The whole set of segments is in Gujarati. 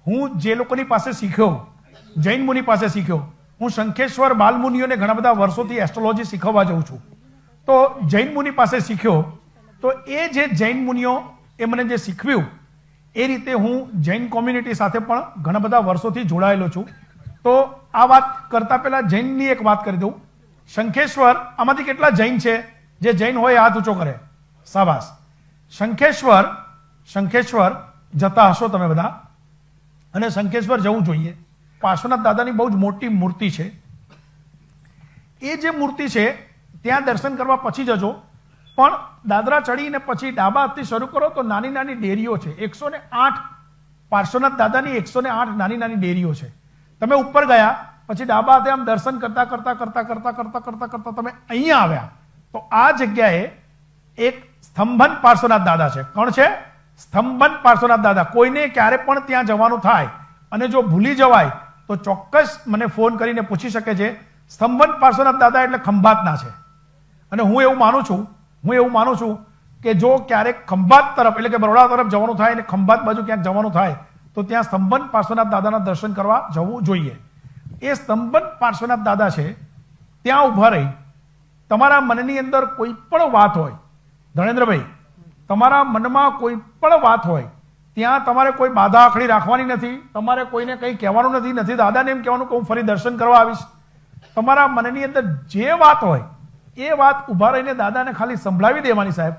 હું જે લોકોની પાસે શીખ્યો, જૈન મુનિ પાસે શીખ્યો, હું શંખેશ્વર બાલમુનિઓને ઘણા બધા વર્ષોથી એસ્ટ્રોલોજી શીખવવા જાઉં છું. તો જૈન મુનિ પાસે શીખ્યો, તો એ જે જૈન મુનિઓ એ મને જે શીખવ્યું એ રીતે હું જૈન કોમ્યુનિટી સાથે પણ ઘણા બધા વર્ષોથી જોડાયેલો છું. તો આ વાત કરતા પહેલા જૈનની એક વાત કરી દઉં. શંખેશ્વર, આમાંથી કેટલા જૈન છે? જે જૈન હોય હાથ ઊંચો કરે. શાબાશ. શંખેશ્વર જતા હશો તમે બધા, અને શંખેશ્વર જવું જોઈએ. પાર્શ્વનાથ દાદાની બહુ જ મોટી મૂર્તિ છે. એ જે મૂર્તિ છે ત્યાં દર્શન કરવા પછી જજો, પણ દાદરા ચડીને પછી ડાબા હાથથી શરૂ કરો તો નાની નાની ડેરીઓ છે. 108 પાર્શ્વનાથ દાદાની 108 નાની નાની ડેરીઓ છે. તમે ઉપર ગયા પછી ડાબા હાથે આમ દર્શન કરતા કરતા કરતા કરતા કરતા કરતા કરતા તમે અહીંયા આવ્યા તો આ જગ્યાએ એક સ્તંભન પાર્શ્વનાથ દાદા છે. કોણ છે? સ્તંભન પાર્શ્વનાથ દાદા. કોઈને ક્યારે પણ ત્યાં જવાનું થાય અને જો ભૂલી જવાય તો ચોક્કસ મને ફોન કરીને પૂછી શકે છે. સ્તંભન પાર્શ્વનાથ દાદા એટલે ખંભાતના છે. અને હું એવું માનું છું કે જો ક્યારેક ખંભાત તરફ એટલે કે બરોડા તરફ જવાનું થાય અને ખંભાત બાજુ ક્યાંક જવાનું થાય તો ત્યાં સ્તંભન પાર્શ્વનાથ દાદાના દર્શન કરવા જવું જોઈએ. એ સ્તંભન પાર્શ્વનાથ દાદા છે, ત્યાં ઊભા રહી તમારા મનની અંદર કોઈ પણ વાત હોય, ધણેન્દ્રભાઈ, તમારા મનમાં કોઈ પણ વાત હોય, ત્યાં તમારે કોઈ બાધા આખડી રાખવાની નથી. તમારે કોઈને કંઈ કહેવાનું નથી. દાદાને એમ કહેવાનું કે હું ફરી દર્શન કરવા આવીશ. તમારા મનની અંદર જે વાત હોય એ વાત ઊભા રહીને દાદાને ખાલી સંભળાવી દેવાની. સાહેબ,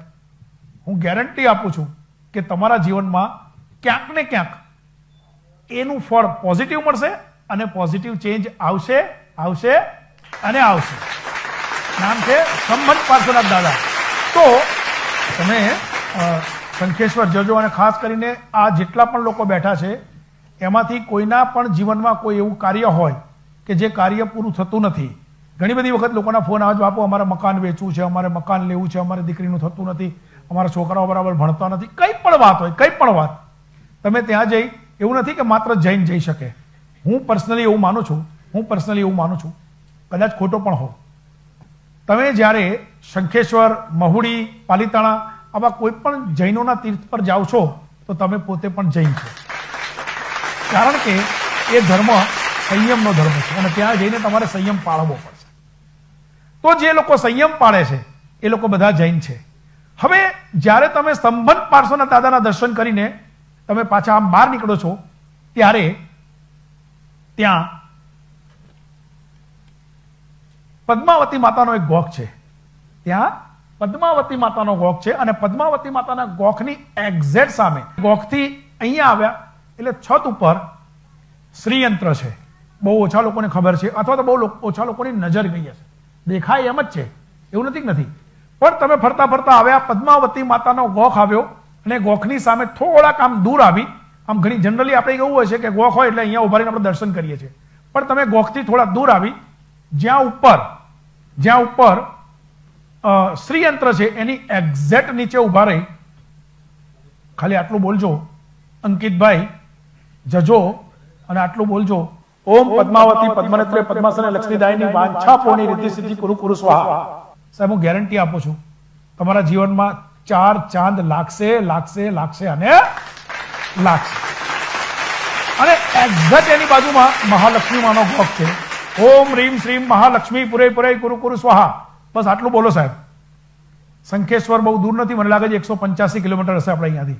હું ગેરંટી આપું છું કે તમારા જીવનમાં ક્યાંક ને ક્યાંક એનું ફળ પોઝિટિવ મળશે અને પોઝિટિવ ચેન્જ આવશે. નામ છે સ્તંભન પાર્શ્વનાથ દાદા. તો તમે શંખેશ્વર જજો, અને ખાસ કરીને આ જેટલા પણ લોકો બેઠા છે એમાંથી કોઈના પણ જીવનમાં કોઈ એવું કાર્ય હોય કે જે કાર્ય પૂરું થતું નથી. ઘણી બધી વખત લોકોના ફોન આવે છે, બાપુ અમારે મકાન વેચવું છે, અમારે મકાન લેવું છે, અમારે દીકરીનું થતું નથી, અમારા છોકરાઓ બરાબર ભણતા નથી, કંઈ પણ વાત હોય, કંઈ પણ વાત, તમે ત્યાં જઈ, એવું નથી કે માત્ર જૈન જઈ શકે. હું પર્સનલી એવું માનું છું, કદાચ ખોટો પણ હોઉં. તમે જ્યારે શંખેશ્વર, મહુડી, પાલીતાણા આવા કોઈ પણ જૈનોના તીર્થ પર જાઓ છો તો તમે પોતે પણ જૈન છો. કારણ કે એ ધર્મ સંયમનો ધર્મ છે અને ત્યાં જઈને તમારે સંયમ પાળવો પડશે. તો જે લોકો સંયમ પાળે છે એ લોકો બધા જૈન છે. હવે જ્યારે તમે સ્તંભન પાર્શ્વનાથ દાદાના દર્શન કરીને તમે પાછા આમ બહાર નીકળો છો ત્યારે ત્યાં પદ્માવતી માતાનો એક ગોખ છે. ત્યાં પદ્માવતી માતાનો ગોખ છે અને પદ્માવતી માતાના ગોખની એક્ઝેક્ટ સામે, ગોખથી અહીંયા આવ્યા એટલે છત ઉપર શ્રીયંત્ર છે. બહુ ઓછા લોકોને ખબર છે, અથવા તો બહુ ઓછા લોકોની નજર ગઈ હશે. દેખાય એમ જ છે, એવું નથી. પણ તમે ફરતા ફરતા આવ્યા, પદ્માવતી માતાનો ગોખ આવ્યો અને ગોખની સામે થોડાક આમ દૂર આવી, આમ ઘણી જનરલી આપણે એવું હોય છે કે ગોખ હોય એટલે અહીંયા ઉભા રહીને આપણે દર્શન કરીએ છીએ, પણ તમે ગોખથી થોડા દૂર આવી, જ્યાં ઉપર શ્રીયંત્ર છે એની એક્ઝેક્ટ નીચે ઉભા રહી ખાલી આટલું બોલજો, અંકિતભાઈ જજો અને આટલું બોલજો, ઓમ પદ્માવતી પદ્મનેત્રે પદ્માસને લક્ષ્મીદાયની વાંછા પૂર્ણી રિદ્ધિ સિદ્ધિ કુરુ સ્વાહા. સાહેબ, હું ગેરંટી આપું છું તમારા જીવનમાં 4 ચાંદ લાગશે અને એક્ઝેક્ટ એની બાજુમાં મહાલક્ષ્મી માનો ગોખ છે. ઓમ રીમ શ્રીમ મહાલક્ષ્મી પુરે કુરુ સ્વાહા. બસ આટલું બોલો સાહેબ. શંખેશ્વર બહુ દૂર નથી, મને લાગે છે 185 કિલોમીટર હશે આપણે અહીંયાથી.